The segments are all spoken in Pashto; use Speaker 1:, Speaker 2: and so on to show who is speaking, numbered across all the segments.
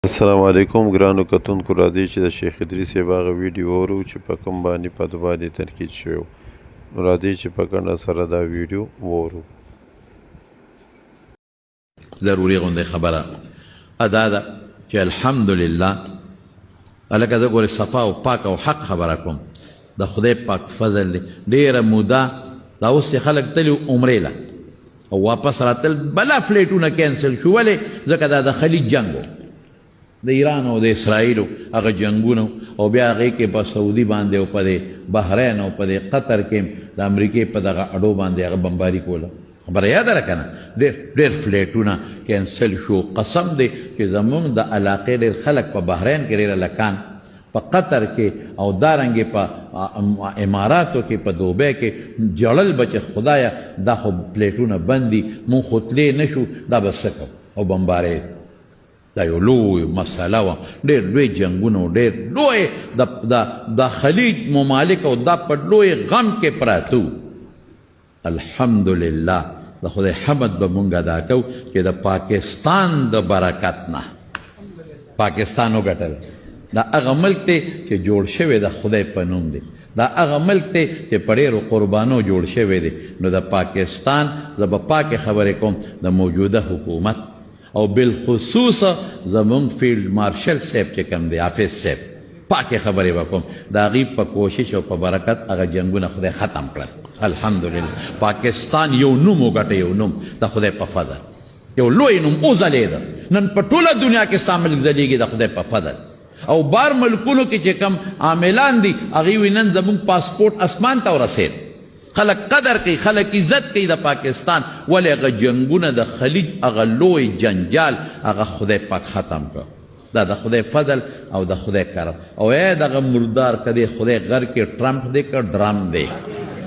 Speaker 1: السلام علیکم ګرانو کتونکو راځئ چې د شیخ ادریس صاحب هغه ویډیو اورو چې په کوم باندې په ده باندې تنقید شوی و. نو راځئ چې په ګډه سره دا ویډیو واورو.
Speaker 2: ضروري غوندې خبره ادا ده چې الحمدلله هلکه زه ګورې صفا او پاک او حق خبره کوم. د خدای پاک فضل دی. ډېره موده دا اوس چې خلک تلي عمرې له او واپس راتل بلا فلیټونه کینسل شو. ولې؟ ځکه دا د خلیج جنګ و، د ایران او د اسرائیلو هغه جنګونه، او بیا هغې کې په سعودي باندې او په د بحرین او په د قطر کې د امریکې په دغه اډو باندې هغه بمباري کوله. خبره یاده ده که نه؟ ډېر فلیټونه کینسل شو. قسم دی چې زمونږ د علاقې ډېر خلک په بحرین کې ډېر هلکان، په قطر کې او دارنګې په اماراتو کې، په دوبۍ کې جړل به چې خدایه دا خو پلیټونه بند دي، مونږ خو تللی نه شو، دا به څه کوو؟ او بمبارۍ. دا یو لوی مسله وه. ډېر لوی جنګونه و، ډېر لوی د خلیج ممالک او دا په لوی غم کې پراته وو. الحمدلله د خدای حمد به مونږ ادا کوو چې د پاکستان د برکت نه پاکستان وګټل. دا هغه ملک دی چې جوړ شوی د خدای په نوم دی. دا هغه ملک دی چې په ډېرو قربانو جوړ شوی دی. نو د پاکستان زه به پاکې خبرې کوم د موجوده حکومت او بالخصوص زمونږ فیلډ مارشل صاحب چې کوم دی، حافظ صاحب، پاکې خبرې به کوم. د هغې په کوشش او په برکت هغه جنګونه خدای ختم کړل. الحمدلله پاکستان یو نوم وګټه، یو نوم د خدای په فضل، یو لوی نوم وځلېده. نن په ټوله دنیا کې ستا ملک ځلیږي د خدای په فضل. او بار ملکونو کې چې کم عاملان دي هغې وایي نن زموږ پاسپورټ اسمان ته ورسېد. خلک قدر کوي، خلک عزت کوي د پاکستان. ولې؟ هغه جنګونه د خلیج، هغه لوی جنجال هغه خدای پاک ختم کړ. دا د خدای فضل او د خدای کرم. او ای دغه مردار که دی خدای غر کې ټرمپ دی که ډرم دی،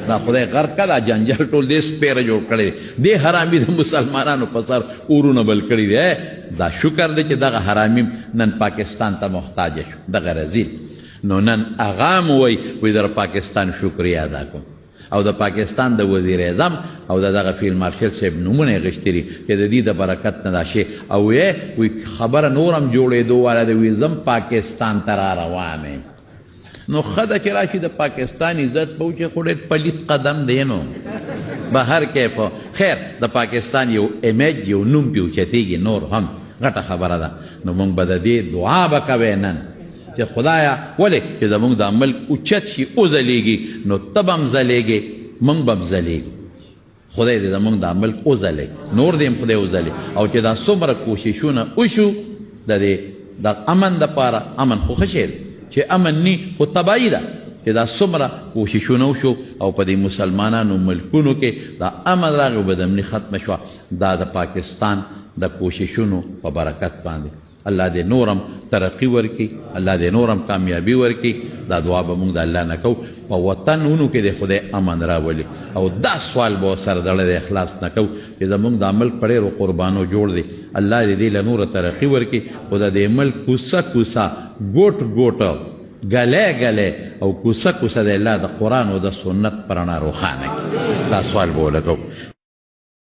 Speaker 2: دا خدای غر که دا جنجال ټول دې سپیره جوړ کړی دی. دې حرامي د مسلمانانو په سر اورونه بل کړي دی. دا شکر دی چې دغه حرامي نن پاکستان ته محتاجه شو، دغه رزیل. نو نن هغه هم وایي د پاکستان شکریه ادا کوم. او د پاکستان د وزیر اعظم او دغه فیلډ مارشل صاحب نومونه یې غښتي دي چې د دې د برکت نه دا شی. او وی خبره نور هم جوړېدو واله ده، وی زم پاکستان ته را روان یم. نو ښه ده چې راشي د پاکستان عزت به وکړي، خو ډېر پلیت قدم دی. نو به هر کیف خیر د پاکستان یو امیج، یو نوم پې اوچتېږي، نور هم غټه خبره ده. نو موږ به د دې دعا به کوی نن چې خدایا ولې چې زمونږ دا ملک اوچت شي، وځلیږي، نو ته به هم ځلیږې، موږ به هم ځلیږو. خدای دې زمونږ دا ملک وځلی، نور دې هم خدای وځلی. او چې دا څومره کوششونه وشو د امن دپاره، امن خو ښه شی دی، چې امن نی خو تباهي ده. چې دا څومره کوششونه وشو او په دې مسلمانانو ملکونو کې دا امن راغی او بدامني ختمه شوه. دا د پاکستان د کوششونو په برکت باندې الله دې نورم ترقی ورکړي، الله دې نورم کامیابی ورکړي. دا دعا به موږ د الله نه کوو. په وطنونو کې د خدای امن راولي. او دا سوال به ورسره دړی د اخلاص نه کوو چې زموږ دا ملک په ډېرو قربانو جوړ دی. الله دې دې له نوره ترقي ورکړي. خو د دې ملک کوڅه کوڅه، ګوټ ګوټه، ګلی ګلی او کوڅه کوڅه د الله د قرآن او د سنت په رڼا روښانه کړي. دا سوال به ولګوو.